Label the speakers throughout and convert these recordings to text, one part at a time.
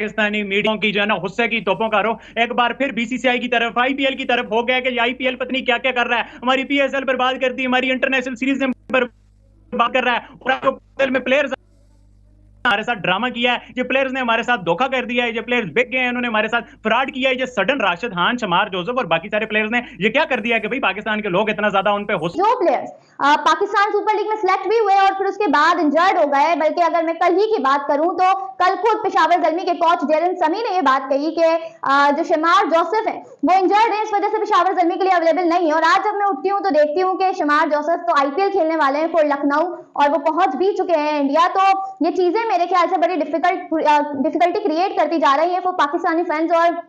Speaker 1: Pakistani media की जो है ना गुस्से की तोपों का रुख एक बार फिर बीसीसीआई की तरफ, आईपीएल की तरफ हो गया कि आईपीएल पत्नी क्या क्या कर रहा है, हमारी पीएसएल बर्बाद कर दी, हमारी इंटरनेशनल सीरीज में बर्बाद कर रहा है, और आईपीएल में प्लेयर्स हमारे साथ ड्रामा किया है, जो प्लेयर्स ने हमारे साथ धोखा कर दिया है, जो प्लेयर्स बिक गए हैं, उन्होंने हमारे साथ फ्रॉड किया है, जो सडन राशिद खान, शमार जोसेफ और बाकी सारे प्लेयर्स ने ये क्या कर दिया है कि भाई पाकिस्तान के लोग इतना ज्यादा उन पे
Speaker 2: जो प्लेयर्स पाकिस्तान सुपर लीग में सिलेक्ट भी हुए और फिर उसके बाद इंजर्ड हो गए, बल्कि अगर मैं कल ही की बात करूं तो कल खुद पेशावर ज़ल्मी के कोच डेरन समी ने ये बात कही कि जो शमार जोसेफ है वो इंजर्ड है, इस वजह से पेशावर ज़ल्मी के लिए अवेलेबल नहीं है। और आज जब मैं उठती हूँ तो देखती हूँ कि शमार जोसेफ तो आईपीएल खेलने वाले हैं फॉर लखनऊ और वो पहुंच भी चुके हैं इंडिया। तो ये चीजें मेरे ख्याल से बड़ी डिफिकल्टी क्रिएट करती जा रही है फॉर पाकिस्तानी फैंस, और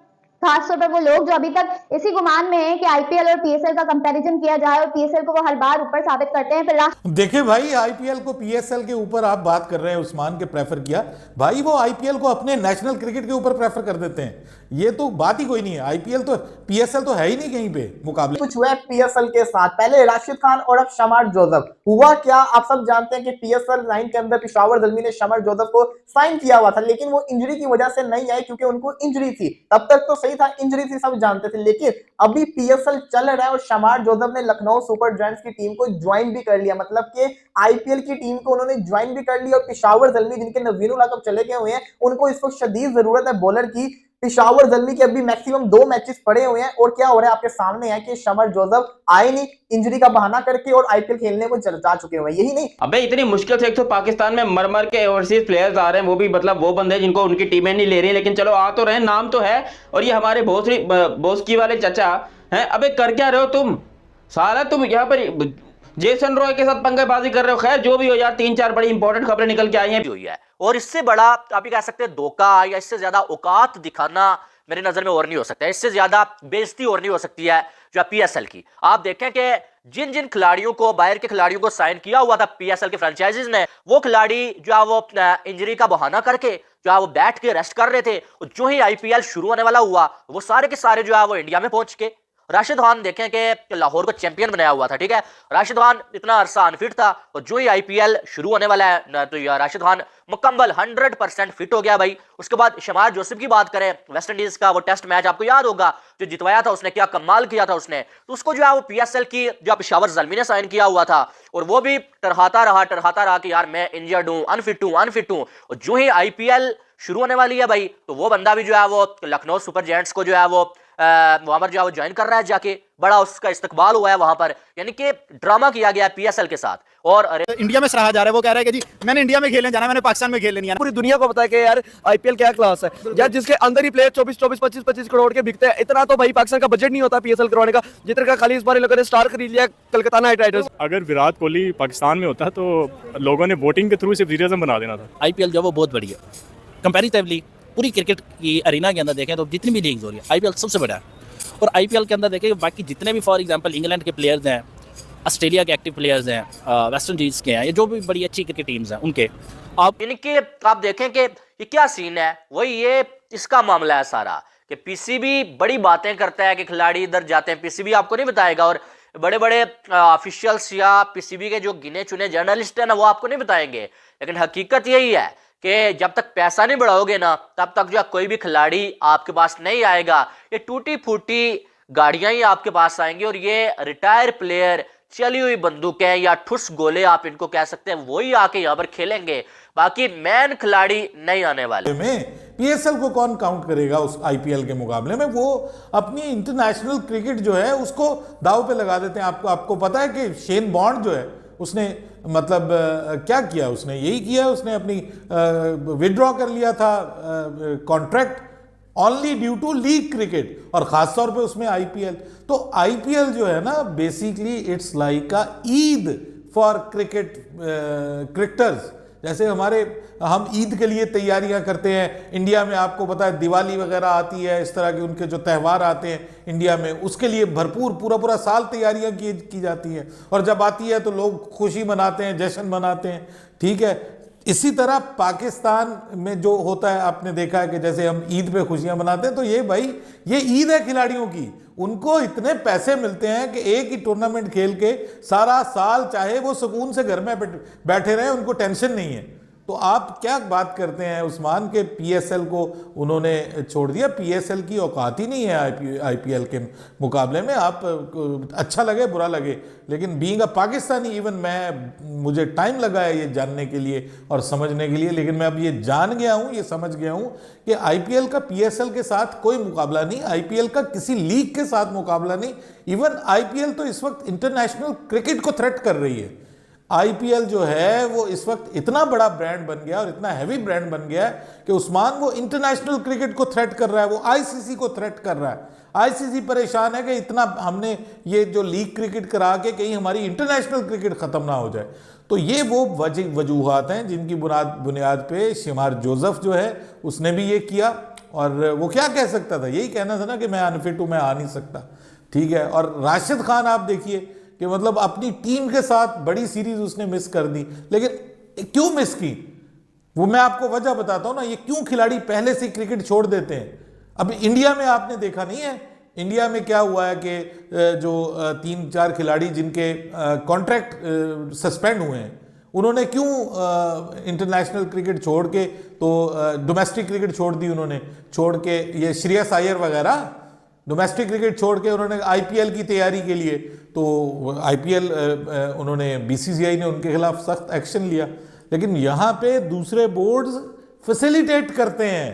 Speaker 2: खासतौर पर वो लोग जो अभी तक इसी गुमान में है कि आईपीएल और पीएसएल का कंपैरिजन किया जाए और पीएसएल को वो हर बार ऊपर साबित करते हैं। फिर
Speaker 3: देखिए भाई, आईपीएल को पीएसएल के ऊपर आप बात कर रहे हैं, उस्मान के प्रेफर किया भाई, वो आईपीएल को अपने नेशनल क्रिकेट के ऊपर प्रेफर कर देते हैं। ये तो बात ही कोई नहीं है। आईपीएल तो पीएसएल तो है ही नहीं कहीं पे मुकाबले।
Speaker 4: कुछ हुआ पीएसएल के साथ, पहले राशिद खान और अब शमार जोसेफ। हुआ क्या, आप सब जानते हैं कि पीएसएल 9 के अंदर पेशावर ज़ल्मी ने शमार जोसेफ को साइन किया हुआ था, लेकिन वो इंजरी की वजह से नहीं आए क्योंकि उनको इंजरी थी। तब तक तो सही था, इंजरी थी सब जानते थे, लेकिन अभी पीएसएल चल रहा है और शमार जोसेफ ने लखनऊ सुपर जायंट्स की टीम को ज्वाइन भी कर लिया, मतलब कि आईपीएल की टीम को उन्होंने ज्वाइन भी कर लिया। और पेशावर ज़ल्मी जिनके नवीन उल हक चले गए हुए हैं, उनको इस वक्त शदीद जरूरत है बॉलर की। पेशावर ज़ल्मी के अभी मैक्सिमम 2 मैचेस पड़े हुए हैं और क्या हो रहा है आपके सामने है कि शमार जोसेफ आए नहीं, इंजरी का बहाना करके, और आईपीएल खेलने को जा चुके हुए हैं। यही नहीं,
Speaker 5: अबे इतनी मुश्किल से एक तो पाकिस्तान में मर मर के ओवरसीज प्लेयर्स आ रहे हैं, वो भी मतलब वो बंदे जिनको उनकी टीमें नहीं ले रही, लेकिन चलो आ तो रहे, नाम तो है। और ये हमारे बोस्की वाले चचा हैं। अबे कर क्या रहे हो तुम साला, तुम यहाँ पर जेसन रॉय के साथ पंगेबाजी कर रहे हो। खैर जो भी हो यार, 3-4 बड़ी इंपॉर्टेंट खबरें निकल के आई हैं
Speaker 6: हुई है, और इससे बड़ा आप ये कह सकते हैं धोखा या इससे ज्यादा औकात दिखाना मेरी नजर में और नहीं हो सकता है, इससे ज्यादा बेइज्जती और नहीं हो सकती है जो पीएसएल की। आप देखें कि जिन जिन खिलाड़ियों को, बाहर के खिलाड़ियों को साइन किया हुआ था पीएसएल के फ्रेंचाइजीज ने, वो खिलाड़ी जो है वो इंजरी का बहाना करके जो है वो बैठ के रेस्ट कर रहे थे, और जो ही आईपीएल शुरू होने वाला हुआ वो सारे के सारे जो है वो इंडिया में पहुंच के। राशिद खान देखें कि लाहौर को चैंपियन बनाया हुआ था, ठीक है, राशिद खान इतना अरसा अनफिट था, और जो ही आईपीएल शुरू होने वाला है तो राशिद खान मुकम्मल 100% फिट हो गया भाई। उसके बाद शमार जोसेफ की बात करें, वेस्ट इंडीज का वो टेस्ट मैच आपको याद होगा जो जितवाया था उसने, क्या कमाल किया था उसने, तो उसको जो है वो पीएसएल की जो पेशावर ज़ल्मी ने साइन किया हुआ था, और वो भी टरहाता रहा कि यार मैं इंजर्ड हूं, अनफिट हूं। और जो ही आईपीएल शुरू होने वाली है भाई, तो वो बंदा भी जो है वो लखनऊ सुपर जायंट्स को जो है वो वहां पर जो है वो ज्वाइन कर रहा है जाके, बड़ा उसका इस्तकबाल हुआ है वहां पर, यानी कि ड्रामा किया गया है पीएसएल के साथ। और
Speaker 7: इंडिया में सराहा जा रहा है, वो कह रहा है कि जी मैंने इंडिया में खेलने जाना, मैंने पाकिस्तान में खेलने नहीं आना। पूरी दुनिया को पता है कि यार आईपीएल क्या क्लास है यार, जिसके अंदर ही प्लेयर 24-25 करोड़ के बिकते हैं। इतना तो भाई पाकिस्तान का बजट नहीं होता पीएसएल करवाने का, जितना का खाली इस बार लोगों ने स्टार खरीद लिया कलकत्ता नाइट राइडर्स।
Speaker 8: अगर विराट कोहली पाकिस्तान में होता तो लोगों ने वोटिंग के थ्रू सिर्फ रीजन बना देना था।
Speaker 9: आईपीएल जो वो बहुत बढ़िया कंपैरेटिवली पूरी क्रिकेट की अरीना के अंदर देखें तो जितनी भी लीग्स हो रही है आईपीएल सबसे बड़ा है। और आईपीएल के अंदर देखें बाकी जितने भी फॉर एग्जांपल इंग्लैंड के प्लेयर्स हैं, ऑस्ट्रेलिया के एक्टिव प्लेयर्स हैं, वेस्ट इंडीज़ के हैं, ये जो भी बड़ी अच्छी क्रिकेट टीम्स हैं उनके,
Speaker 6: आप यानी कि आप देखें कि ये क्या सीन है, वही ये इसका मामला है सारा कि पीसीबी बड़ी बातें करता है कि खिलाड़ी इधर जाते हैं, पीसीबी आपको नहीं बताएगा, और बड़े बड़े ऑफिशियल्स या पीसीबी के जो गिने चुने जर्नलिस्ट हैं ना वो आपको नहीं बताएंगे। लेकिन हकीकत यही है कि जब तक पैसा नहीं बढ़ाओगे ना तब तक जो कोई भी खिलाड़ी आपके पास नहीं आएगा। ये टूटी फूटी गाड़ियां ही आपके पास आएंगी, और ये रिटायर प्लेयर, चली हुई बंदूकें या ठुस गोले आप इनको कह सकते हैं, वही आके यहाँ पर खेलेंगे, बाकी मैन खिलाड़ी नहीं आने वाले।
Speaker 3: में पीएसएल को कौन काउंट करेगा उस आईपीएल के मुकाबले में? वो अपनी इंटरनेशनल क्रिकेट जो है उसको दाव पे लगा देते हैं। आपको पता है कि शेन बॉन्ड जो है उसने मतलब क्या किया, उसने यही किया, उसने अपनी विड्रॉ कर लिया था contract only due to league cricket, और खासतौर पे उसमें आईपीएल। तो आईपीएल जो है ना basically it's like a Eid for cricketers. जैसे हम ईद के लिए तैयारियां करते हैं, इंडिया में आपको पता है दिवाली वगैरह आती है, इस तरह के उनके जो त्यौहार आते हैं इंडिया में, उसके लिए भरपूर पूरा साल तैयारियां की जाती हैं, और जब आती है तो लोग खुशी मनाते हैं, जश्न मनाते हैं, ठीक है। इसी तरह पाकिस्तान में जो होता है, आपने देखा है कि जैसे हम ईद पे खुशियां मनाते हैं, तो ये ईद है खिलाड़ियों की। उनको इतने पैसे मिलते हैं कि एक ही टूर्नामेंट खेल के सारा साल चाहे वो सुकून से घर में बैठे रहे, उनको टेंशन नहीं है। तो आप क्या बात करते हैं उस्मान के पीएसएल को उन्होंने छोड़ दिया? पीएसएल की औकात ही नहीं है आईपीएल के मुकाबले में। आप अच्छा लगे बुरा लगे, लेकिन बीइंग अ पाकिस्तानी इवन मुझे टाइम लगा है ये जानने के लिए और समझने के लिए, लेकिन मैं अब ये जान गया हूँ, ये समझ गया हूँ कि आईपीएल का पीएसएल के साथ कोई मुकाबला नहीं, आईपीएल का किसी लीग के साथ मुकाबला नहीं। इवन आईपीएल तो इस वक्त इंटरनेशनल क्रिकेट को थ्रेट कर रही है। आईपीएल जो है वो इस वक्त इतना बड़ा ब्रांड बन गया और इतना हैवी ब्रांड बन गया है कि उस्मान वो इंटरनेशनल क्रिकेट को थ्रेट कर रहा है, वो आईसीसी को थ्रेट कर रहा है। आईसीसी परेशान है कि इतना हमने ये जो लीग क्रिकेट करा के कहीं हमारी इंटरनेशनल क्रिकेट खत्म ना हो जाए। तो ये वो वजूहात हैं जिनकी बुनियाद पे शेमार जोसेफ जो है उसने भी ये किया। और वो क्या कह सकता था? यही कहना था ना कि मैं अनफिट हूँ, मैं आ नहीं सकता, ठीक है। और राशिद खान आप देखिए कि मतलब अपनी टीम के साथ बड़ी सीरीज उसने मिस कर दी, लेकिन क्यों मिस की वो मैं आपको वजह बताता हूं ना। ये क्यों खिलाड़ी पहले से क्रिकेट छोड़ देते हैं? अभी इंडिया में आपने देखा नहीं है, इंडिया में क्या हुआ है कि जो 3-4 खिलाड़ी जिनके कॉन्ट्रैक्ट सस्पेंड हुए हैं, उन्होंने क्यों इंटरनेशनल क्रिकेट छोड़ के तो डोमेस्टिक क्रिकेट छोड़ दी, उन्होंने छोड़ के ये श्रेयस अय्यर वगैरह डोमेस्टिक क्रिकेट छोड़ के उन्होंने आईपीएल की तैयारी के लिए, तो आईपीएल उन्होंने बीसीसीआई ने उनके खिलाफ सख्त एक्शन लिया। लेकिन यहाँ पे दूसरे बोर्ड्स फैसिलिटेट करते हैं,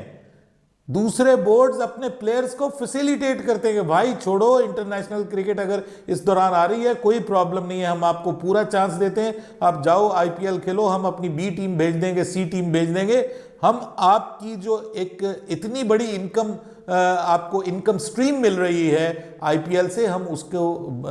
Speaker 3: दूसरे बोर्ड्स अपने प्लेयर्स को फैसिलिटेट करते हैं कि भाई छोड़ो, इंटरनेशनल क्रिकेट अगर इस दौरान आ रही है कोई प्रॉब्लम नहीं है, हम आपको पूरा चांस देते हैं, आप जाओ आईपीएल खेलो, हम अपनी बी टीम भेज देंगे, सी टीम भेज देंगे, हम आपकी जो एक इतनी बड़ी इनकम आपको इनकम स्ट्रीम मिल रही है आईपीएल से, हम उसको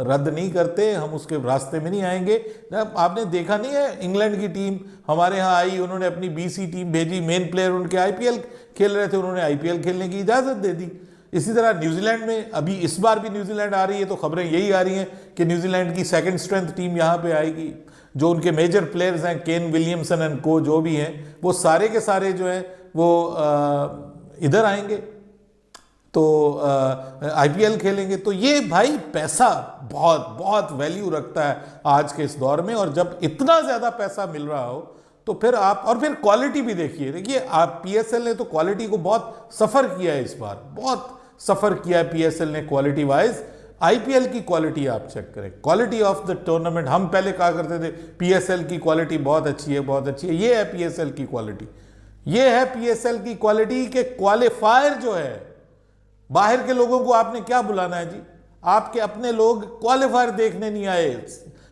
Speaker 3: रद्द नहीं करते, हम उसके रास्ते में नहीं आएंगे। आपने देखा नहीं है इंग्लैंड की टीम हमारे यहाँ आई, उन्होंने अपनी बीसी टीम भेजी, मेन प्लेयर उनके आईपीएल खेल रहे थे, उन्होंने आईपीएल खेलने की इजाज़त दे दी। इसी तरह न्यूजीलैंड में अभी इस बार भी न्यूजीलैंड आ रही है, तो खबरें यही आ रही हैं कि न्यूजीलैंड की सेकंड स्ट्रेंथ टीम यहाँ पे आएगी। जो उनके मेजर प्लेयर्स हैं, केन विलियमसन एंड को जो भी हैं, वो सारे के सारे जो हैं वो इधर आएंगे, तो आईपीएल खेलेंगे। तो ये भाई पैसा बहुत बहुत वैल्यू रखता है आज के इस दौर में, और जब इतना ज़्यादा पैसा मिल रहा हो तो फिर आप, और फिर क्वालिटी भी देखिए आप, पीएसएल ने तो क्वालिटी को बहुत सफ़र किया है, इस बार बहुत सफ़र किया है पीएसएल ने क्वालिटी वाइज। आईपीएल की क्वालिटी आप चेक करें, क्वालिटी ऑफ द टूर्नामेंट। हम पहले कहा करते थे पीएसएल की क्वालिटी बहुत अच्छी है, बहुत अच्छी है, ये है पीएसएल की क्वालिटी, ये है पीएसएल की क्वालिटी के क्वालिफायर जो है। बाहर के लोगों को आपने क्या बुलाना है जी? आपके अपने लोग क्वालिफायर देखने नहीं आए,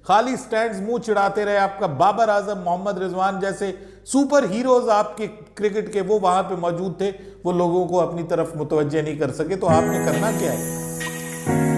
Speaker 3: खाली स्टैंड्स मुंह चिढ़ाते रहे। आपका बाबर आजम, मोहम्मद रिजवान जैसे सुपर हीरोज आपके क्रिकेट के वो वहां पे मौजूद थे, वो लोगों को अपनी तरफ मुतवज्जे नहीं कर सके। तो आपने करना क्या है?